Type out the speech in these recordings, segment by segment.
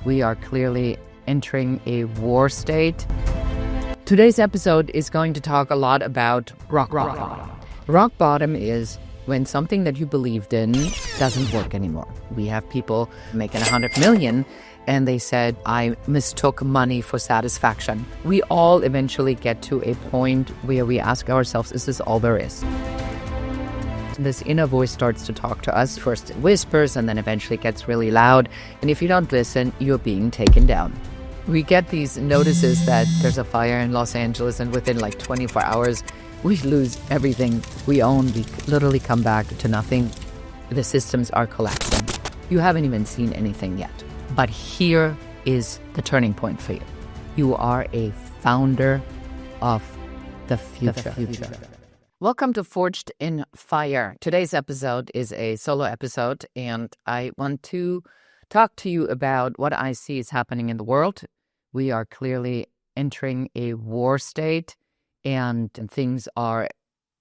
We are clearly entering a war state. Today's episode is going to talk a lot about rock bottom. Rock bottom is when something that you believed in doesn't work anymore. We have people making 100 million and they said, I mistook money for satisfaction. We all eventually get to a point where we ask ourselves, is this all there is? This inner voice starts to talk to us. First it whispers and then eventually gets really loud. And if you don't listen, you're being taken down. We get these notices that there's a fire in Los Angeles and within like 24 hours, we lose everything we own. We literally come back to nothing. The systems are collapsing. You haven't even seen anything yet. But here is the turning point for you. You are a founder of the future. Welcome to Forged in Fire. Today's episode is a solo episode, and I want to talk to you about what I see is happening in the world. We are clearly entering a war state, and things are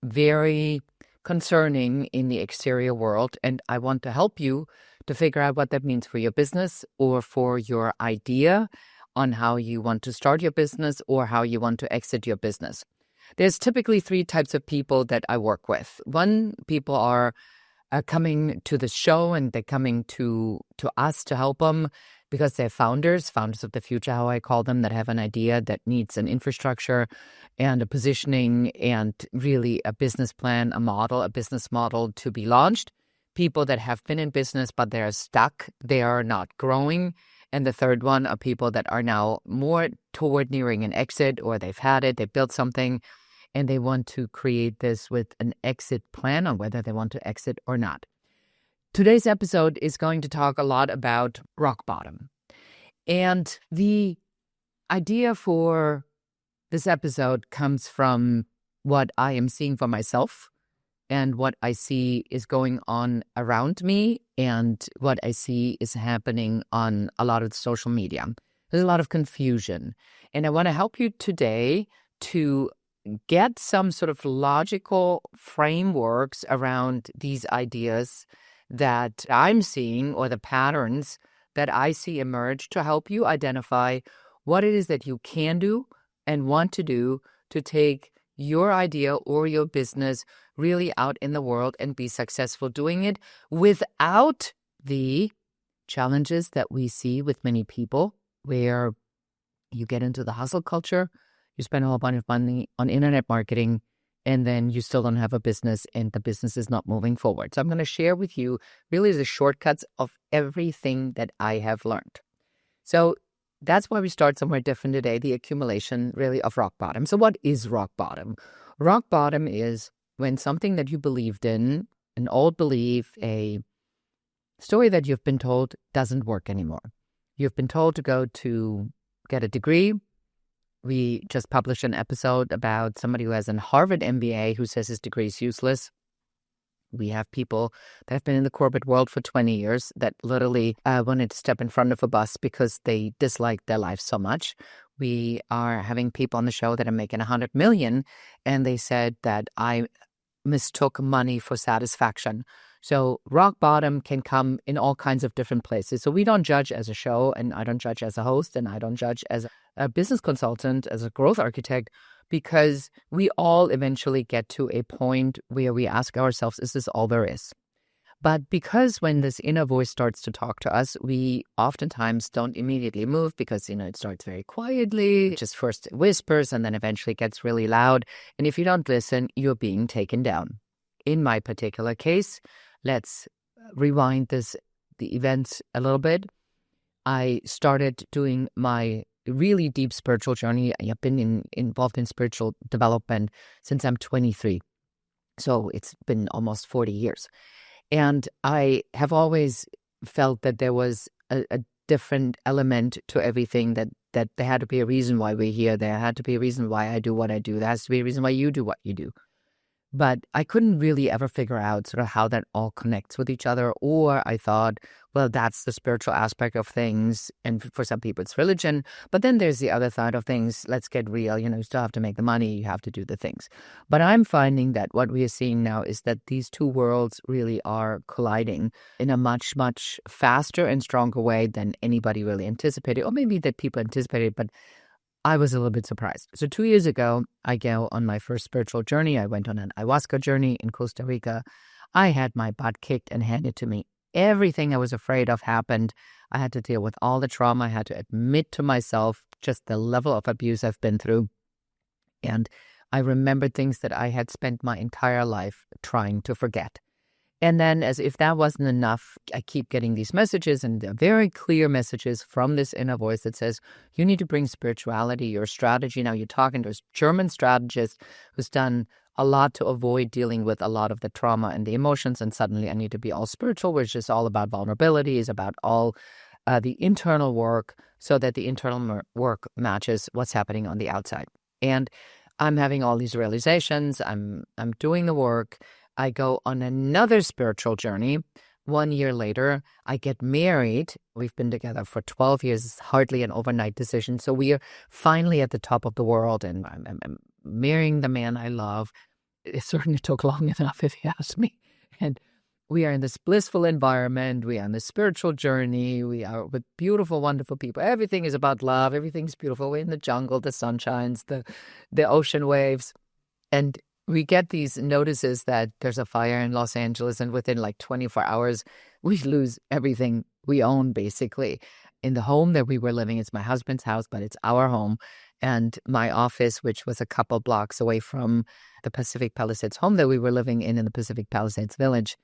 very concerning in the exterior world, and I want to help you to figure out what that means for your business or for your idea on how you want to start your business or how you want to exit your business. There's typically three types of people that I work with. One, people are coming to the show and they're coming to us to help them because they're founders of the future, how I call them, that have an idea that needs an infrastructure and a positioning and really a business plan, a business model to be launched. People that have been in business, but they're stuck, they are not growing. And the third one are people that are now more toward nearing an exit, or they've had it, they built something, and they want to create this with an exit plan on whether they want to exit or not. Today's episode is going to talk a lot about rock bottom. And the idea for this episode comes from what I am seeing for myself and what I see is going on around me and what I see is happening on a lot of social media. There's a lot of confusion. And I want to help you today to get some sort of logical frameworks around these ideas that I'm seeing or the patterns that I see emerge to help you identify what it is that you can do and want to do to take your idea or your business really out in the world and be successful doing it without the challenges that we see with many people where you get into the hustle culture. You spend a whole bunch of money on internet marketing, and then you still don't have a business, and the business is not moving forward. So I'm going to share with you really the shortcuts of everything that I have learned. So that's why we start somewhere different today, the accumulation really of rock bottom. So what is rock bottom? Rock bottom is when something that you believed in, an old belief, a story that you've been told doesn't work anymore. You've been told to go to get a degree. We just published an episode about somebody who has a Harvard MBA who says his degree is useless. We have people that have been in the corporate world for 20 years that literally wanted to step in front of a bus because they disliked their life so much. We are having people on the show that are making 100 million, and they said that I mistook money for satisfaction. So rock bottom can come in all kinds of different places. So we don't judge as a show, and I don't judge as a host, and I don't judge as a business consultant, as a growth architect, because we all eventually get to a point where we ask ourselves, is this all there is? But because when this inner voice starts to talk to us, we oftentimes don't immediately move because, it starts very quietly, just first it whispers and then eventually gets really loud. And if you don't listen, you're being taken down. In my particular case, let's rewind the events a little bit. I started doing my really deep spiritual journey. I have been involved in spiritual development since I'm 23. So it's been almost 40 years. And I have always felt that there was a different element to everything, that there had to be a reason why we're here. There had to be a reason why I do what I do. There has to be a reason why you do what you do. But I couldn't really ever figure out sort of how that all connects with each other. Or I thought, well, that's the spiritual aspect of things. And for some people, it's religion. But then there's the other side of things. Let's get real. You still have to make the money. You have to do the things. But I'm finding that what we are seeing now is that these two worlds really are colliding in a much, much faster and stronger way than anybody really anticipated. Or maybe that people anticipated, but I was a little bit surprised. So 2 years ago, I go on my first spiritual journey. I went on an ayahuasca journey in Costa Rica. I had my butt kicked and handed to me. Everything I was afraid of happened. I had to deal with all the trauma. I had to admit to myself just the level of abuse I've been through. And I remembered things that I had spent my entire life trying to forget. And then, as if that wasn't enough, I keep getting these messages, and they're very clear messages from this inner voice that says, you need to bring spirituality, your strategy. Now, you're talking to a German strategist who's done a lot to avoid dealing with a lot of the trauma and the emotions. And suddenly I need to be all spiritual, which is all about vulnerability, is about all the internal work so that the internal work matches what's happening on the outside. And I'm having all these realizations. I'm doing the work. I go on another spiritual journey. 1 year later, I get married. We've been together for 12 years. It's hardly an overnight decision. So we are finally at the top of the world, and I'm marrying the man I love. It certainly took long enough, if you ask me. And we are in this blissful environment. We are on this spiritual journey. We are with beautiful, wonderful people. Everything is about love. Everything's beautiful. We're in the jungle, the sun shines, the ocean waves. And we get these notices that there's a fire in Los Angeles, and within like 24 hours, we lose everything we own, basically. In the home that we were living, it's my husband's house, but it's our home. And my office, which was a couple blocks away from the Pacific Palisades home that we were living in the Pacific Palisades village.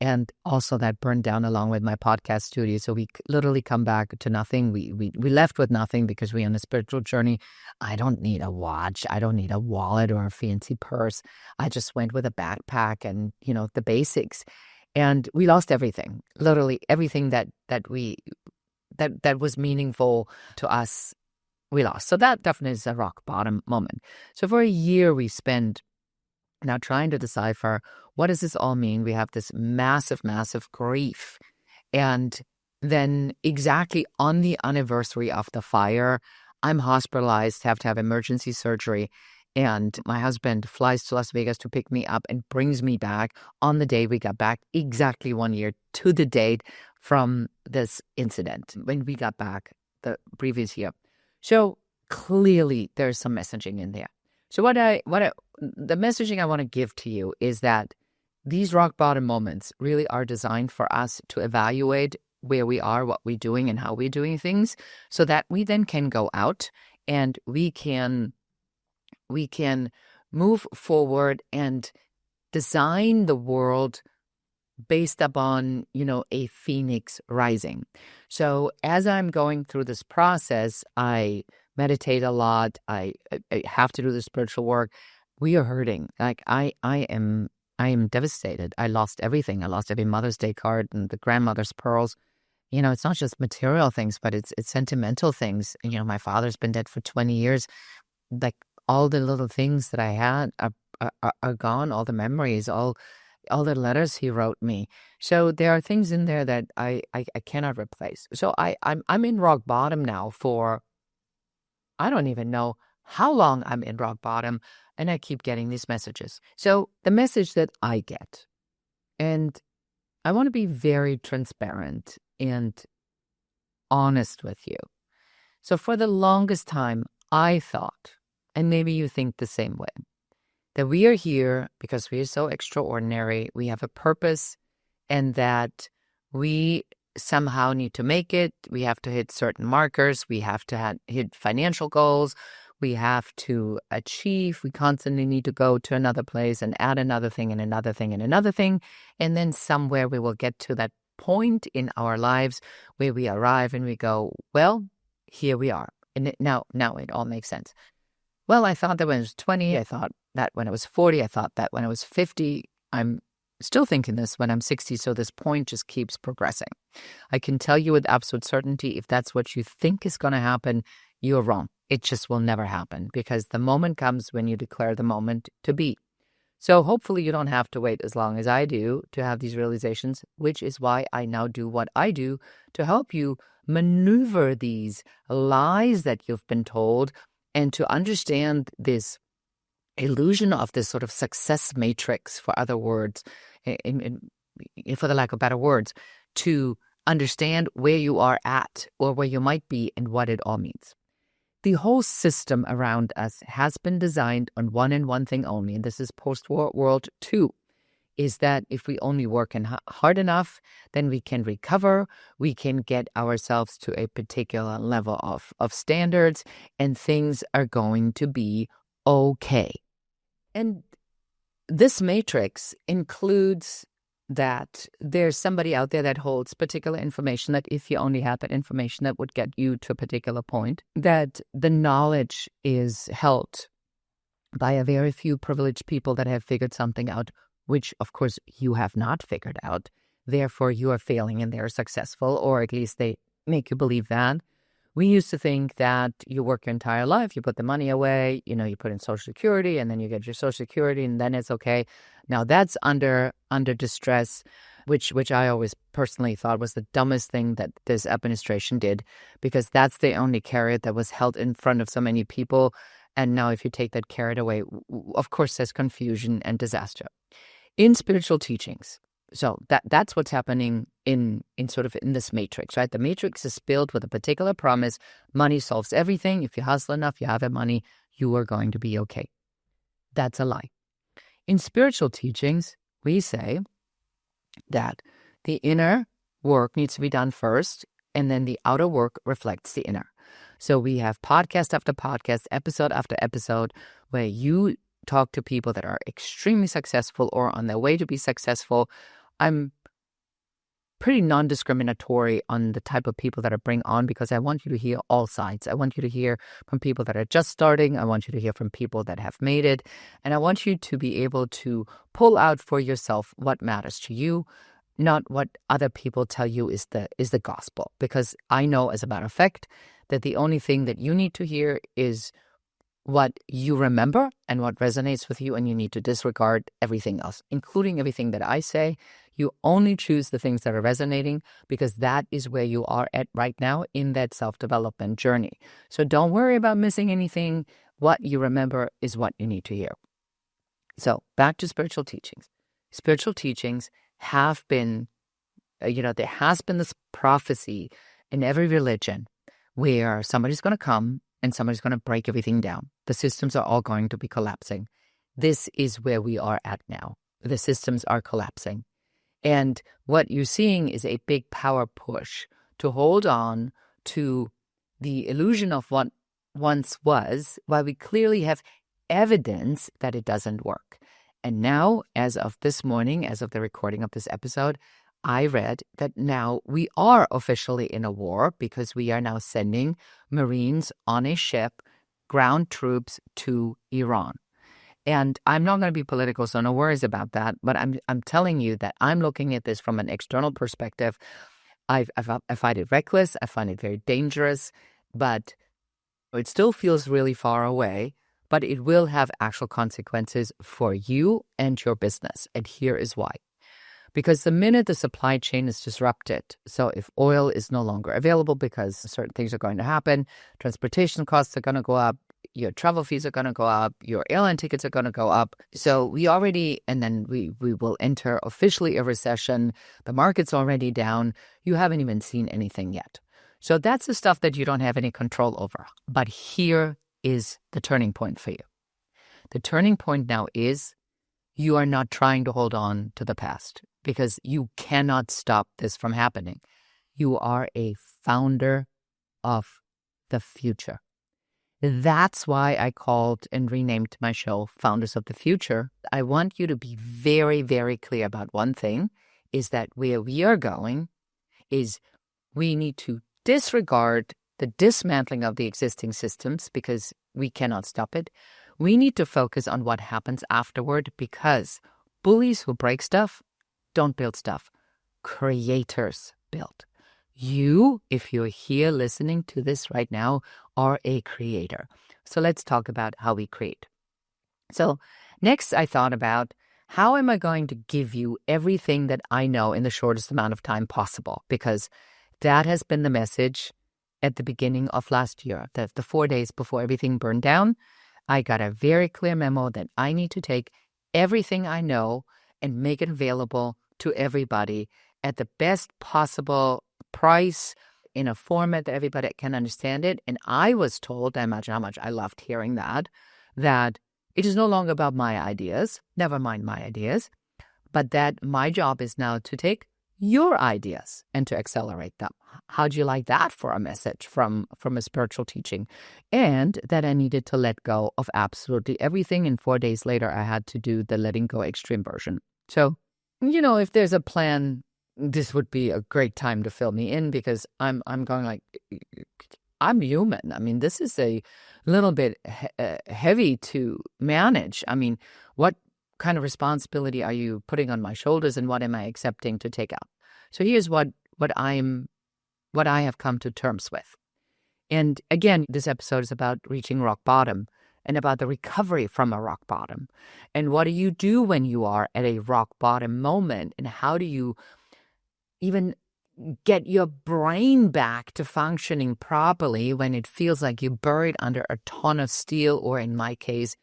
And also that burned down along with my podcast studio. So we literally come back to nothing. We left with nothing because we're on a spiritual journey. I don't need a watch. I don't need a wallet or a fancy purse. I just went with a backpack and, the basics. And we lost everything, literally everything that was meaningful to us, we lost. So that definitely is a rock bottom moment. So for a year, we spent now trying to decipher, what does this all mean? We have this massive, massive grief. And then exactly on the anniversary of the fire, I'm hospitalized, have to have emergency surgery. And my husband flies to Las Vegas to pick me up and brings me back on the day we got back, exactly 1 year to the date from this incident when we got back the previous year. So clearly there's some messaging in there. So the messaging I want to give to you is that these rock bottom moments really are designed for us to evaluate where we are, what we're doing, and how we're doing things, so that we then can go out and we can move forward and design the world based upon, a phoenix rising. So as I'm going through this process, I meditate a lot. I have to do the spiritual work. We are hurting. Like I am devastated. I lost everything. I lost every Mother's Day card and the grandmother's pearls. It's not just material things, but it's sentimental things. My father's been dead for 20 years. Like all the little things that I had are gone. All the memories, all the letters he wrote me. So there are things in there that I cannot replace. So I'm in rock bottom now for, I don't even know how long I'm in rock bottom, and I keep getting these messages. So the message that I get, and I want to be very transparent and honest with you. So for the longest time, I thought, and maybe you think the same way, that we are here because we are so extraordinary, we have a purpose, and that we somehow need to make it. We have to hit certain markers. We have to hit financial goals. We have to achieve. We constantly need to go to another place and add another thing and another thing and another thing. And then somewhere we will get to that point in our lives where we arrive and we go, well, here we are. And now it all makes sense. Well, I thought that when I was 20, I thought that when I was 40, I thought that when I was 50, I'm still thinking this when I'm 60, so this point just keeps progressing. I can tell you with absolute certainty, if that's what you think is going to happen, you're wrong. It just will never happen, because the moment comes when you declare the moment to be. So hopefully you don't have to wait as long as I do to have these realizations, which is why I now do what I do to help you maneuver these lies that you've been told and to understand this illusion of this sort of success matrix, for other words, for the lack of better words, to understand where you are at or where you might be and what it all means. The whole system around us has been designed on one and one thing only, and this is post-war World II, is that if we only work hard enough, then we can recover, we can get ourselves to a particular level of standards, and things are going to be okay. And this matrix includes that there's somebody out there that holds particular information, that if you only had that information, that would get you to a particular point, that the knowledge is held by a very few privileged people that have figured something out, which of course you have not figured out. Therefore, you are failing and they're successful, or at least they make you believe that. We used to think that you work your entire life, you put the money away, you put in Social Security, and then you get your Social Security, and then it's okay. Now that's under distress, which I always personally thought was the dumbest thing that this administration did, because that's the only carrot that was held in front of so many people. And now if you take that carrot away, of course, there's confusion and disaster. In spiritual teachings, so that's what's happening in this matrix, right? The matrix is built with a particular promise. Money solves everything. If you hustle enough, you have money, you are going to be okay. That's a lie. In spiritual teachings, we say that the inner work needs to be done first, and then the outer work reflects the inner. So we have podcast after podcast, episode after episode, where you talk to people that are extremely successful or on their way to be successful. I'm pretty non-discriminatory on the type of people that I bring on, because I want you to hear all sides. I want you to hear from people that are just starting. I want you to hear from people that have made it. And I want you to be able to pull out for yourself what matters to you, not what other people tell you is the gospel. Because I know, as a matter of fact, that the only thing that you need to hear is what you remember and what resonates with you, and you need to disregard everything else, including everything that I say. You only choose the things that are resonating, because that is where you are at right now in that self-development journey. So don't worry about missing anything. What you remember is what you need to hear. So back to spiritual teachings. Spiritual teachings have been, there has been this prophecy in every religion where somebody's going to come and somebody's going to break everything down. The systems are all going to be collapsing. This is where we are at now. The systems are collapsing. And what you're seeing is a big power push to hold on to the illusion of what once was, while we clearly have evidence that it doesn't work. And now, as of this morning, as of the recording of this episode, I read that now we are officially in a war, because we are now sending Marines on a ship, ground troops to Iran. And I'm not going to be political, so no worries about that. But I'm telling you that I'm looking at this from an external perspective. I find it reckless. I find it very dangerous. But it still feels really far away. But it will have actual consequences for you and your business. And here is why. Because the minute the supply chain is disrupted, so if oil is no longer available because certain things are going to happen, transportation costs are going to go up, your travel fees are going to go up, your airline tickets are going to go up. So we will enter officially a recession. The market's already down. You haven't even seen anything yet. So that's the stuff that you don't have any control over. But here is the turning point for you. The turning point now is you are not trying to hold on to the past, because you cannot stop this from happening. You are a founder of the future. That's why I called and renamed my show Founders of the Future. I want you to be very, very clear about one thing, is that where we are going is we need to disregard the dismantling of the existing systems, because we cannot stop it. We need to focus on what happens afterward, because bullies who break stuff don't build stuff. Creators build. You, if you're here listening to this right now, are a creator. So let's talk about how we create. So Next, I thought about how am I going to give you everything that I know in the shortest amount of time possible? Because that has been the message at the beginning of last year, the 4 days before everything burned down. I got a very clear memo that I need to take everything I know and make it available to everybody at the best possible price in a format that everybody can understand it. And I was told, I imagine how much I loved hearing that it is no longer about my ideas, never mind my ideas, but that my job is now to take your ideas and to accelerate them. How'd you like that for a message from a spiritual teaching? And that I needed to let go of absolutely everything. And 4 days later, I had to do the letting go extreme version. So, if there's a plan, this would be a great time to fill me in, because I'm going like, I'm human. I mean, this is a little bit heavy to manage. I mean, what kind of responsibility are you putting on my shoulders, and what am I accepting to take out? So here's what I have come to terms with. And again, this episode is about reaching rock bottom and about the recovery from a rock bottom. And what do you do when you are at a rock bottom moment? And how do you even get your brain back to functioning properly when it feels like you're buried under a ton of steel, or in my case,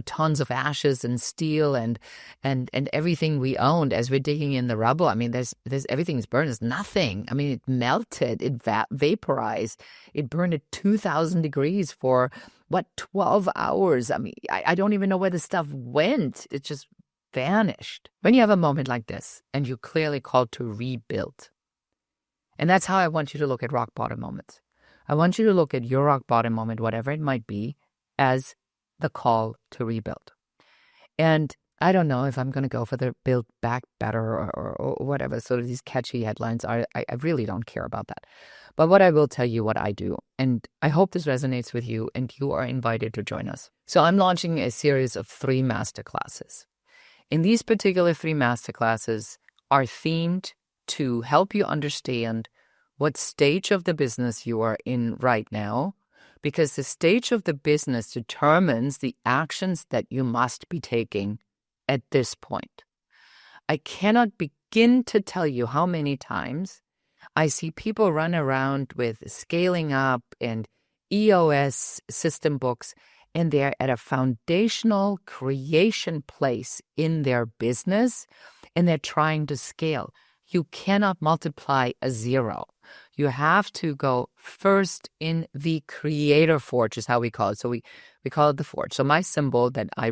tons of ashes and steel and everything we owned as we're digging in the rubble. I mean, there's everything's burned. There's nothing. I mean, it melted, it vaporized, it burned at 2,000 degrees for 12 hours. I mean, I don't even know where the stuff went. It just vanished. When you have a moment like this and you're clearly called to rebuild, and that's how I want you to look at rock bottom moments. I want you to look at your rock bottom moment, whatever it might be, as the call to rebuild. And I don't know if I'm going to go for the build back better or whatever. So these catchy headlines are, I really don't care about that. But what I will tell you what I do, and I hope this resonates with you, and you are invited to join us. So I'm launching a series of 3 masterclasses. And these particular 3 masterclasses are themed to help you understand what stage of the business you are in right now, because the stage of the business determines the actions that you must be taking at this point. I cannot begin to tell you how many times I see people run around with scaling up and EOS system books, and they're at a foundational creation place in their business, and they're trying to scale. You cannot multiply a 0. You have to go first in the creator forge, is how we call it. So we call it the forge. So my symbol that I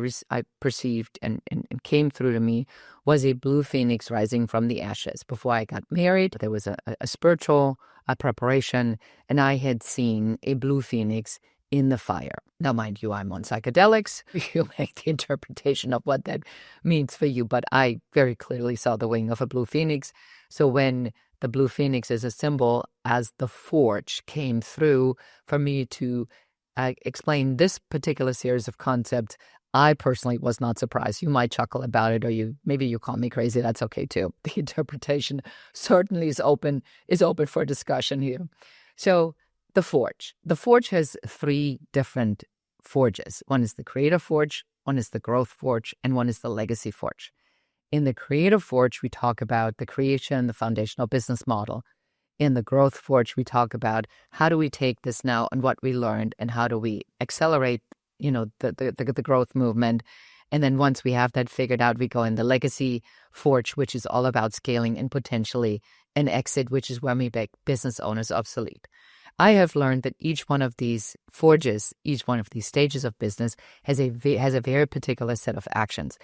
perceived and came through to me was a blue phoenix rising from the ashes. Before I got married, there was a spiritual preparation, and I had seen a blue phoenix in the fire. Now, mind you, I'm on psychedelics. You make the interpretation of what that means for you, but I very clearly saw the wing of a blue phoenix. So when the blue phoenix is a symbol, as the forge came through for me to explain this particular series of concepts, I personally was not surprised. You might chuckle about it, or maybe you call me crazy. That's okay too. The interpretation certainly is open for discussion here. So the forge. The forge has 3 different forges. One is the creative forge, one is the growth forge, and one is the legacy forge. In the creative forge, we talk about the creation, the foundational business model. In the growth forge, we talk about how do we take this now and what we learned, and how do we accelerate, the growth movement. And then once we have that figured out, we go in the legacy forge, which is all about scaling and potentially an exit, which is where we make business owners obsolete. I have learned that each one of these forges, each one of these stages of business has a very particular set of actions.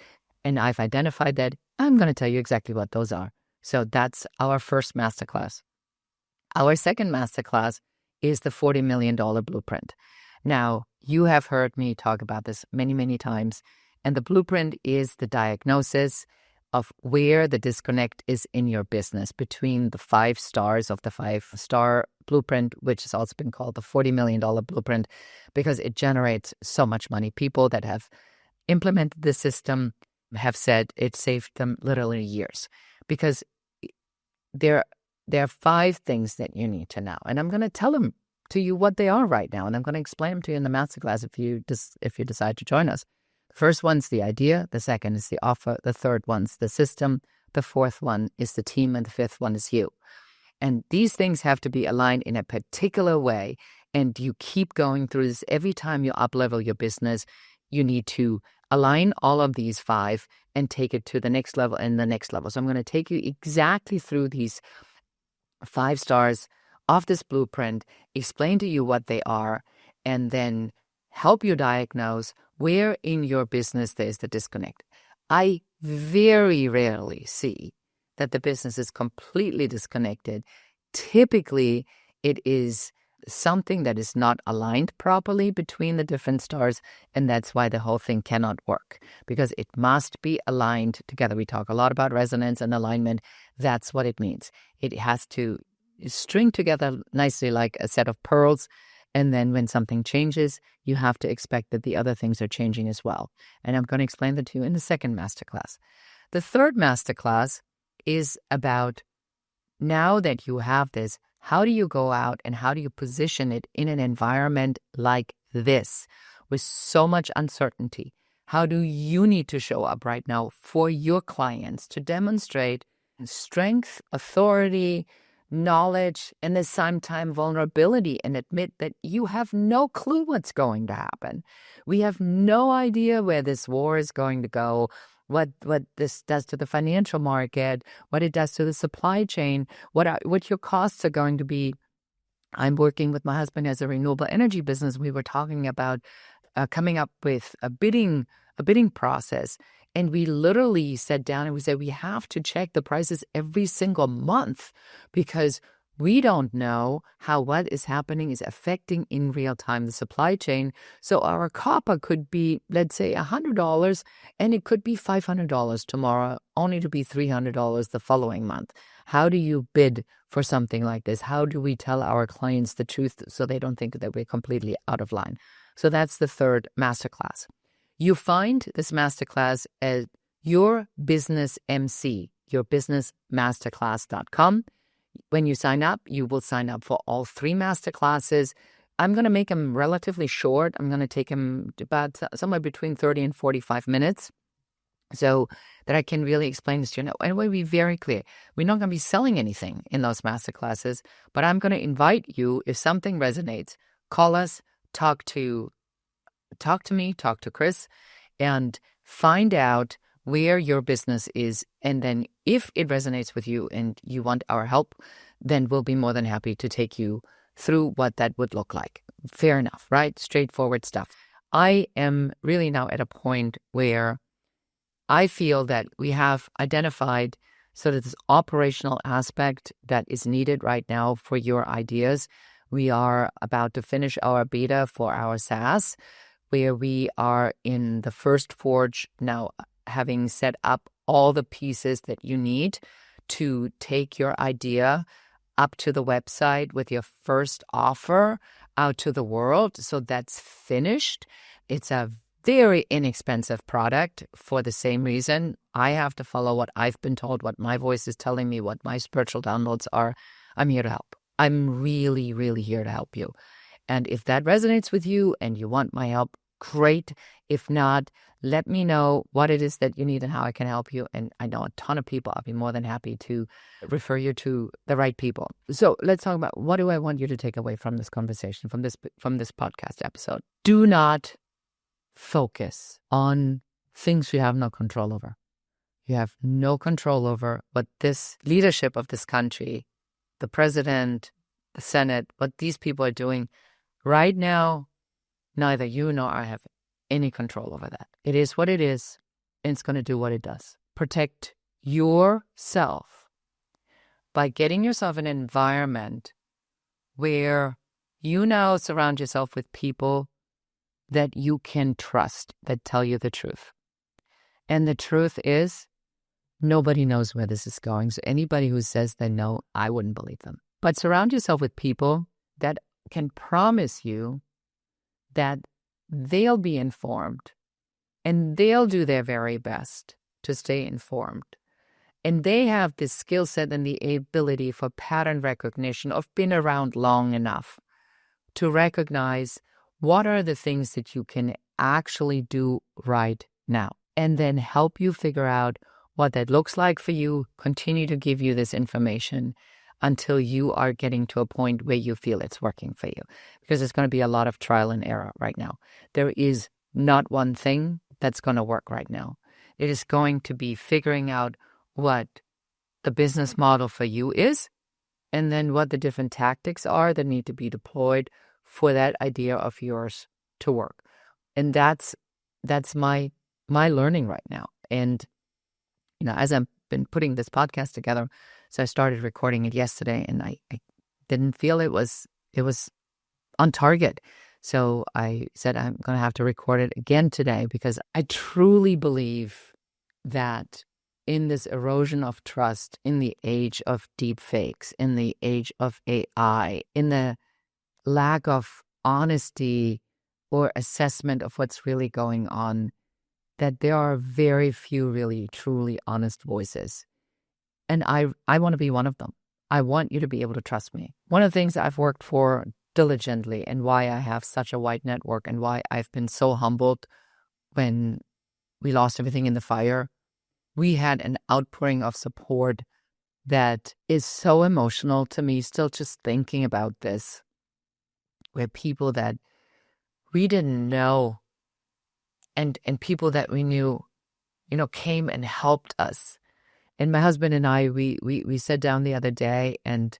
And I've identified that. I'm going to tell you exactly what those are. So that's our first masterclass. Our second masterclass is the $40 million blueprint. Now, you have heard me talk about this many, many times. And the blueprint is the diagnosis of where the disconnect is in your business between the 5 stars of the 5-star blueprint, which has also been called the $40 million blueprint, because it generates so much money. People that have implemented the system have said it saved them literally years, because there are 5 things that you need to know. And I'm going to tell them to you what they are right now. And I'm going to explain them to you in the masterclass if you decide to join us. First one's the idea, the second is the offer, the third one's the system, the fourth one is the team, and the fifth one is you. And these things have to be aligned in a particular way. And you keep going through this every time you up-level your business. You need to align all of these 5 and take it to the next level and the next level. So I'm going to take you exactly through these 5 stars of this blueprint, explain to you what they are, and then help you diagnose where in your business there's the disconnect. I very rarely see that the business is completely disconnected. Typically, it is something that is not aligned properly between the different stars, and that's why the whole thing cannot work, because it must be aligned together. We talk a lot about resonance and alignment. That's what it means. It has to string together nicely like a set of pearls, and then when something changes, you have to expect that the other things are changing as well. And I'm going to explain that to you in the second masterclass. The third masterclass is about, now that you have this, how do you go out and how do you position it in an environment like this with so much uncertainty? How do you need to show up right now for your clients to demonstrate strength, authority, knowledge, and at the same time vulnerability, and admit that you have no clue what's going to happen? We have no idea where this war is going to go, what this does to the financial market, what it does to the supply chain, what your costs are going to be. I'm working with my husband as a renewable energy business. We were talking about coming up with a bidding process. And we literally sat down and we said, we have to check the prices every single month, because we don't know how what is happening is affecting in real time the supply chain. So our copper could be, let's say, $100, and it could be $500 tomorrow, only to be $300 the following month. How do you bid for something like this? How do we tell our clients the truth so they don't think that we're completely out of line? So that's the third masterclass. You find this masterclass at Your Business MC, yourbusinessmasterclass.com. When you sign up, you will sign up for all 3 masterclasses. I'm going to make them relatively short. I'm going to take them about somewhere between 30 and 45 minutes so that I can really explain this to you. And we'll be very clear. We're not going to be selling anything in those masterclasses, but I'm going to invite you, if something resonates, call us, talk to me, talk to Chris, and find out where your business is. And then if it resonates with you and you want our help, then we'll be more than happy to take you through what that would look like. Fair enough, right? Straightforward stuff. I am really now at a point where I feel that we have identified sort of this operational aspect that is needed right now for your ideas. We are about to finish our beta for our SaaS, where we are in the first forge now, having set up all the pieces that you need to take your idea up to the website with your first offer out to the world. So that's finished. It's a very inexpensive product for the same reason. I have to follow what I've been told, what my voice is telling me, what my spiritual downloads are. I'm here to help. I'm really, really here to help you. And if that resonates with you and you want my help, great. If not, let me know what it is that you need and how I can help you. And I know a ton of people. I'll be more than happy to refer you to the right people. So let's talk about, what do I want you to take away from this conversation, from this podcast episode? Do not focus on things you have no control over. You have no control over what this leadership of this country, the president, the Senate, what these people are doing right now. Neither you nor I have any control over that. It is what it is, and it's going to do what it does. Protect yourself by getting yourself an environment where you now surround yourself with people that you can trust, that tell you the truth. And the truth is, nobody knows where this is going. So anybody who says they know, I wouldn't believe them. But surround yourself with people that can promise you that they'll be informed and they'll do their very best to stay informed. And they have this skill set and the ability for pattern recognition, of being around long enough to recognize what are the things that you can actually do right now, and then help you figure out what that looks like for you, continue to give you this information until you are getting to a point where you feel it's working for you. Because it's going to be a lot of trial and error right now. There is not one thing that's going to work right now. It is going to be figuring out what the business model for you is, and then what the different tactics are that need to be deployed for that idea of yours to work. And that's my learning right now. And as I've been putting this podcast together, so I started recording it yesterday, and I didn't feel it was on target. So I said I'm going to have to record it again today, because I truly believe that in this erosion of trust, in the age of deep fakes, in the age of AI, in the lack of honesty or assessment of what's really going on, that there are very few really truly honest voices. And I want to be one of them. I want you to be able to trust me. One of the things I've worked for diligently, and why I have such a wide network, and why I've been so humbled when we lost everything in the fire, we had an outpouring of support that is so emotional to me, still just thinking about this, where people that we didn't know and people that we knew, came and helped us. And my husband and I, we sat down the other day, and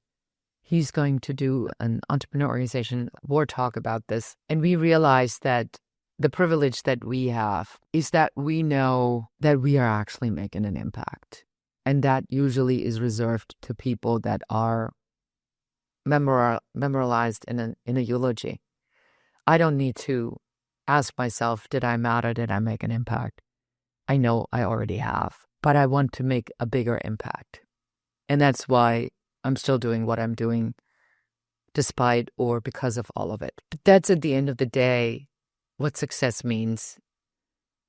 he's going to do an entrepreneur organization board talk about this. And we realized that the privilege that we have is that we know that we are actually making an impact. And that usually is reserved to people that are memorialized in a eulogy. I don't need to ask myself, did I matter? Did I make an impact? I know I already have, but I want to make a bigger impact. And that's why I'm still doing what I'm doing, despite or because of all of it. But that's, at the end of the day, what success means,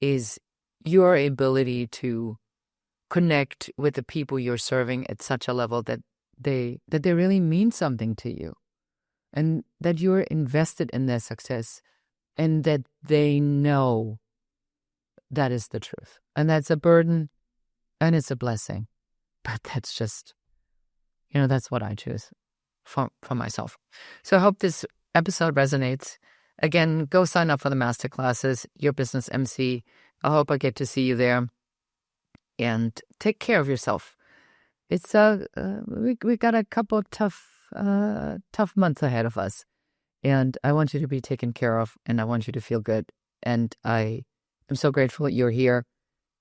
is your ability to connect with the people you're serving at such a level that they really mean something to you, and that you're invested in their success, and that they know that is the truth. And that's a burden, and it's a blessing. But that's just, that's what I choose for myself. So I hope this episode resonates. Again, go sign up for the Masterclasses, Your Business MC. I hope I get to see you there. And take care of yourself. It's we got a couple of tough months ahead of us. And I want you to be taken care of, and I want you to feel good. And I am so grateful that you're here.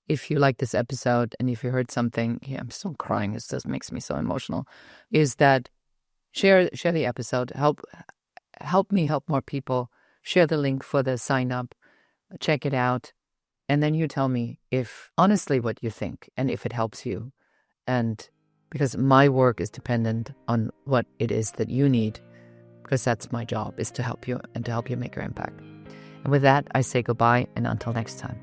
If you like this episode, and if you heard something, I'm still crying. This just makes me so emotional. Is that share the episode. Help me help more people. Share the link for the sign up. Check it out. And then you tell me if honestly what you think, and if it helps you. And because my work is dependent on what it is that you need, because that's my job, is to help you and to help you make your impact. And with that, I say goodbye, and until next time.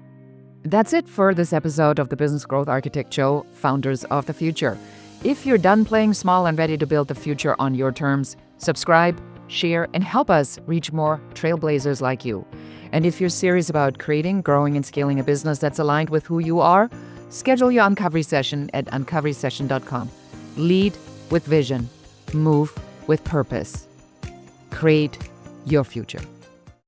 That's it for this episode of the Business Growth Architect Show, Founders of the Future. If you're done playing small and ready to build the future on your terms, subscribe, share, and help us reach more trailblazers like you. And if you're serious about creating, growing, and scaling a business that's aligned with who you are, schedule your Uncovery session at uncoverysession.com. Lead with vision. Move with purpose. Create your future.